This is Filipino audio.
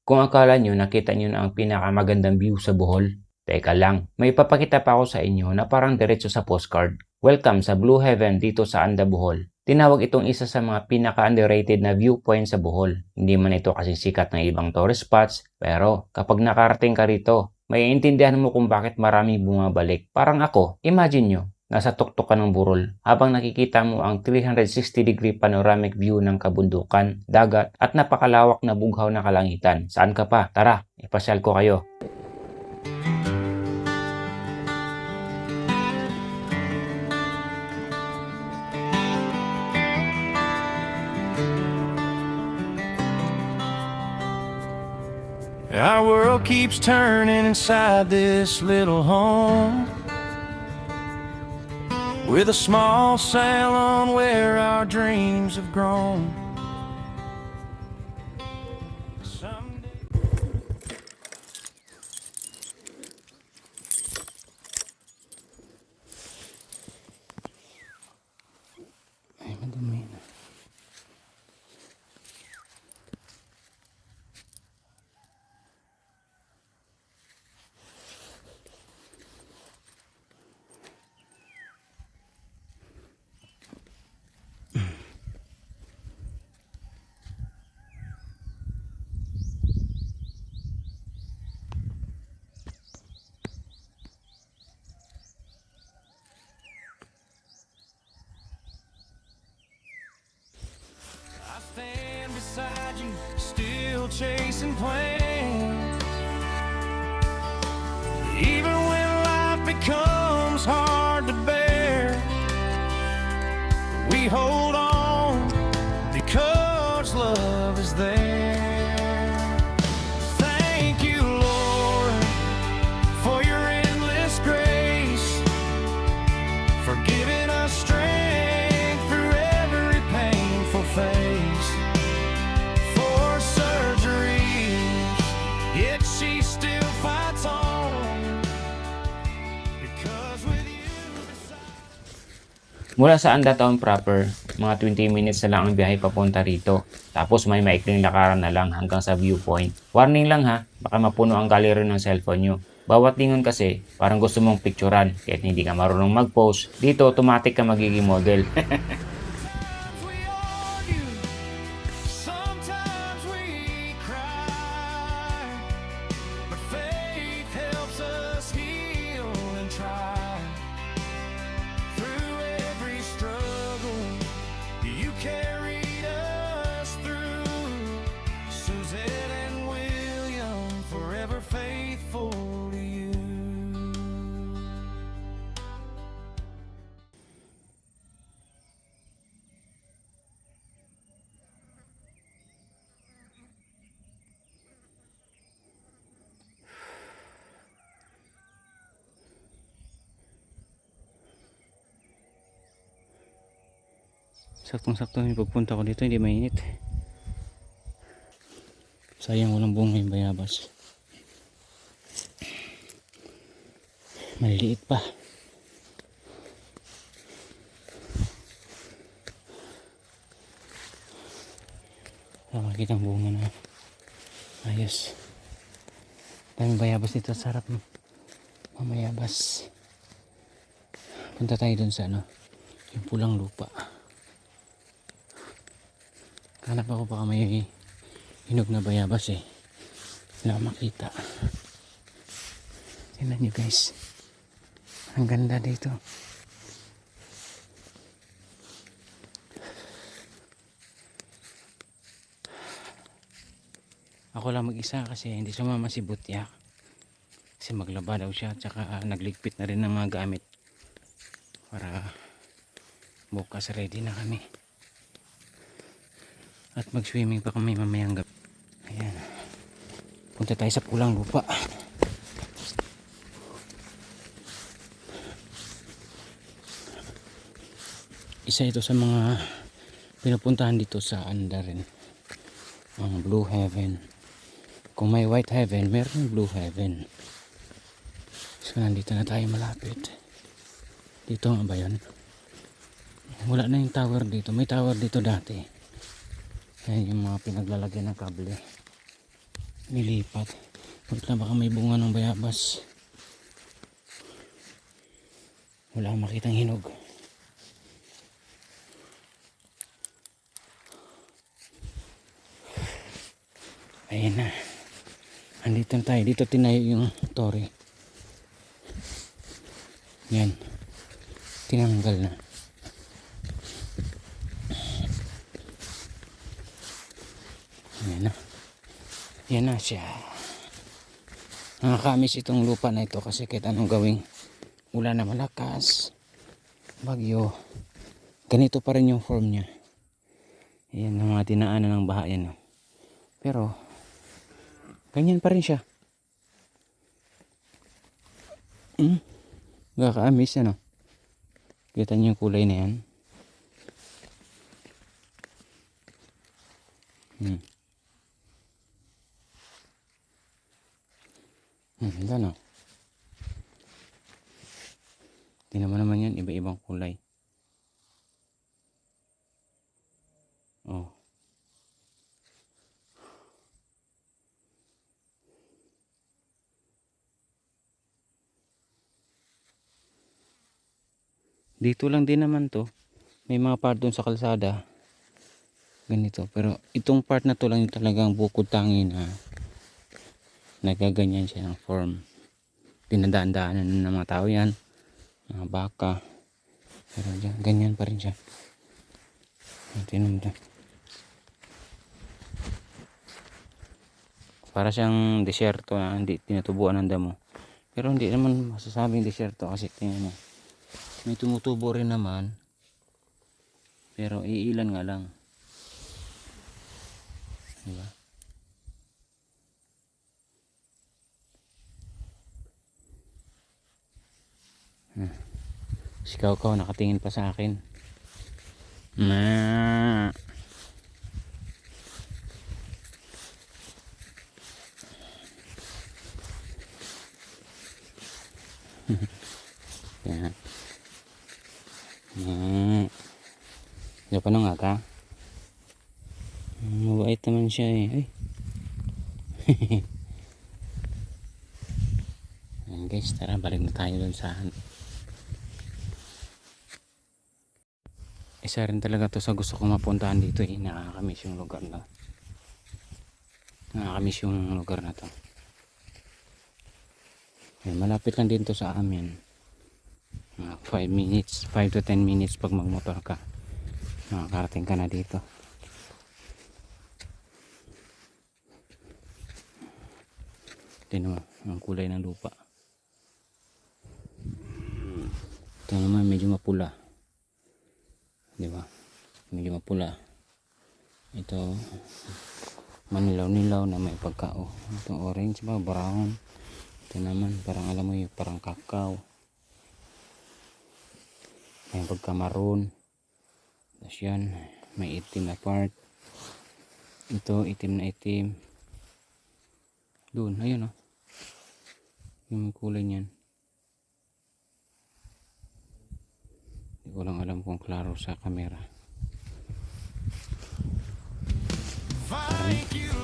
Kung akala nyo nakita nyo na ang pinakamagandang view sa Bohol, teka lang, may papakita pa ako sa inyo na parang diretso sa postcard. Welcome sa Blue Heaven dito sa Anda, Bohol. Tinawag itong isa sa mga pinaka-underrated na viewpoint sa Bohol. Hindi man ito kasi sikat ng ibang tourist spots, pero kapag nakarating ka rito, may intindihan mo kung bakit marami bumabalik. Parang ako, imagine nyo, nasa tuktok ka ng burol habang nakikita mo ang 360-degree panoramic view ng kabundukan, dagat at napakalawak na bughaw na kalangitan. Saan ka pa? Tara, ipasyal ko kayo. Our world keeps turning inside this little home, with a small sail on where our dreams have grown. Someday... Ay, madumi na. I stand beside you, still chasing plans. Even when life becomes hard to bear, we hold on because love is there. Thank you, Lord, for your endless grace, for giving us strength through every painful phase. For surgeries, yet she still fights on, because with you beside... Mula sa Anda Town proper, mga 20 minutes na lang ang biyahe papunta rito. Tapos may maikling lakaran na lang hanggang sa viewpoint. Warning lang ha, baka mapuno ang gallery ng cellphone nyo. Bawat lingon kasi, parang gusto mong picturean. Kahit hindi ka marunong mag-post, dito automatic ka magiging model. we argue, sometimes we cry, but faith helps us heal and try. Through every struggle, you carried us through. Suzette and William, forever faithful to you. Saktong-sakto yung pagpunta ko dito, hindi mainit. Sayang walang bunga yung bayabas. Maliliit pa. Makikita ang bunga na ayos. Daming bayabas dito, sarap ng mamayabas. Punta tayo dun sa ano, yung pulang lupa. Hanap ako baka may hinog na bayabas eh. Wala makita. Tingnan nyo guys. Ang ganda dito. Ako lang mag-isa kasi hindi sumama si Butyak. Kasi maglaba daw siya. Tsaka nagligpit na rin ng mga gamit. Para bukas ready na kami. At mag-swimming pa kami mamayang gabi. Ayan. Punta tayo sa pulang lupa. Isa ito sa mga pinupuntahan dito sa Anda rin. Ang Blue Heaven. Kung may White Heaven, meron Blue Heaven. So nandito na tayo malapit. Dito nga ba yun? Wala na yung tower dito. May tower dito dati. Ayan yung mga pinaglalagyan ng kable. Nilipat. Wait lang, baka may bunga ng bayabas. Wala akong makitang hinog. Ayan na. Andito na tayo. Dito tinayo yung tore. Yan. Tinanggal na. Ayan na. Yan na siya. Nakakamiss itong lupa na ito kasi kahit anong gawing ulan na malakas, bagyo, ganito pa rin yung form niya. Ayan ang mga dinaanan ng baha yan. Pero ganyan pa rin siya. Nakakaamis ano. Kita niyo yung kulay na yan. Ano? Tingnan mo naman yan, iba-ibang kulay. Oh. Dito lang din naman to. May mga part doon sa kalsada. Ganito. Pero itong part na to lang yung talagang bukod tangi na nagaganyan siya ng form. Dinadaan-daanan ng mga tao yan. Mga baka. Pero dyan, ganyan pa rin siya. Tingnan mo. Para siyang desierto na hindi tinatubuan ng damo. Pero hindi naman masasabing desierto kasi tingnan mo. May tumutubo rin naman. Pero iilan nga lang. Diba? Si Kaukaw nakatingin pa sa akin. Na. Yan. Diyan pa nung ata. Mabait naman siya eh. Ay. Ayan guys, tara balik na tayo dun sa isa rin talaga to sa gusto kong mapuntahan dito eh. Nakakamiss yung lugar na. Nakakamiss yung lugar na to. Ayan, malapit lang din to sa amin. 5 minutes, 5 to 10 minutes pag magmotor ka. Makakarating ka na dito. Tingnan mo ang kulay ng lupa. Ito naman medyo mapula. Diba? Medyo mapula. Ito manilaw-nilaw na may pagkao. Ito orange ba? Brown. Ito naman parang alam mo yung parang kakao. May pagka-maroon. Tapos yan. May itim na part. Ito itim na itim. Doon. Ayun o. Yung kulay niyan. Hindi ko lang alam kung klaro sa camera. Thank you,